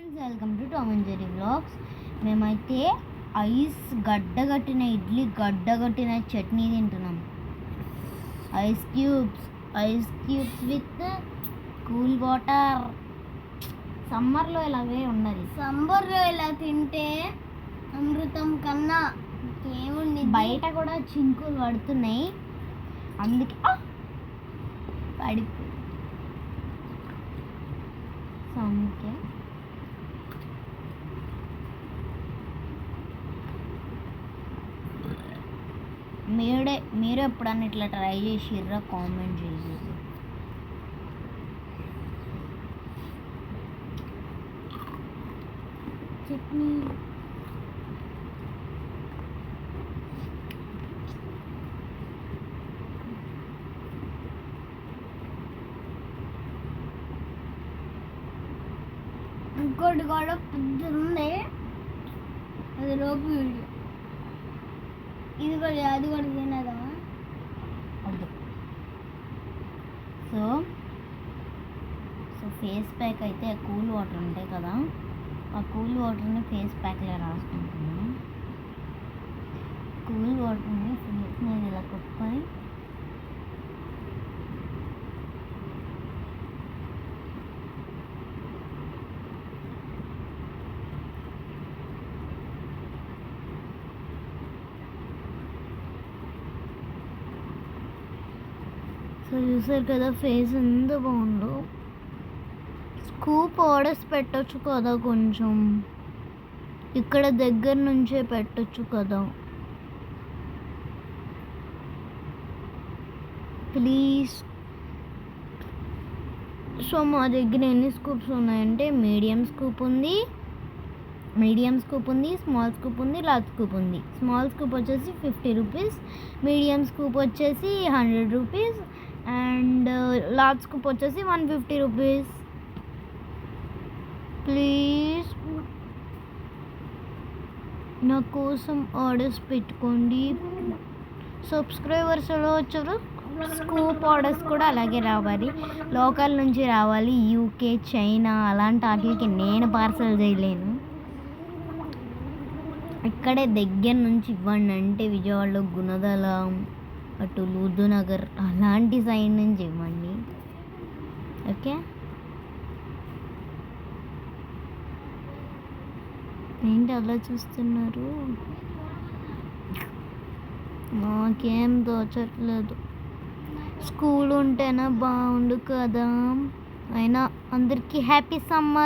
Friends, welcome to Tom and Jerry vlogs. మేమైతే గడ్డగట్టిన ఇడ్లీ గడ్డగట్టిన చట్నీ తింటున్నాం. Ice cubes with cool water. సమ్మర్లో ఇలాగే ఉన్నది. సమ్మర్లో ఇలా తింటే అమృతం కన్నా ఏముంది. బయట కూడా చింకులు పడుతున్నాయి, అందుకే పడిపోయి అందుకే మీరు ఎప్పుడన్నా ఇట్లా ట్రై చేసిర్రా? కామెంట్ చేసి. చట్నీ ఇంకోటి కూడా పెద్దది, అది లోపు వీడియో. ఇది కూడా అది కూడా తినదా? సో ఫేస్ ప్యాక్ అయితే కూల్ వాటర్ ఉంటాయి కదా, ఆ కూల్ వాటర్ని ఫేస్ ప్యాక్లో రాసుకుంటున్నాను. కూల్ వాటర్ని ఫేస్ మీద ఇలా కొట్టుకొని చూసారు కదా ఫేస్ ఎంత బాగుందో. స్కూప్ ఆర్డర్స్ పెట్టచ్చు కదా, కొంచెం ఇక్కడ దగ్గర నుంచే పెట్టచ్చు కదా ప్లీజ్. సో మా దగ్గర ఎన్ని స్కూప్స్ ఉన్నాయంటే మీడియం స్కూప్ ఉంది, స్మాల్ స్కూప్ ఉంది, లార్జ్ స్కూప్ ఉంది. స్మాల్ స్కూప్ వచ్చేసి 50 రూపీస్, మీడియం స్కూప్ వచ్చేసి 100 రూపీస్ అండ్ లార్జ్ స్కూప్ వచ్చేసి 150 రూపీస్. ప్లీజ్ నా కోసం ఆర్డర్స్ పెట్టుకోండి. సబ్స్క్రైబర్స్ ఎలా వచ్చారు? స్కూప్ ఆర్డర్స్ కూడా అలాగే రావాలి, లోకల్ నుంచి రావాలి. యూకే, చైనా అలాంటి వాటికి నేను పార్సల్ చేయలేను. ఇక్కడే దగ్గర నుంచి ఇవ్వండి అంటే విజయవాడలో గుణదల, అటు లూర్దు నగర్ అలాంటి సైడ్ నుంచి ఇవ్వండి. ఓకే, ఏంటి అలా చూస్తున్నారు? నాకేం తోచట్లేదు. స్కూల్ ఉంటేనే బాగుండు కదా. అయినా అందరికీ హ్యాపీ సమ్మర్.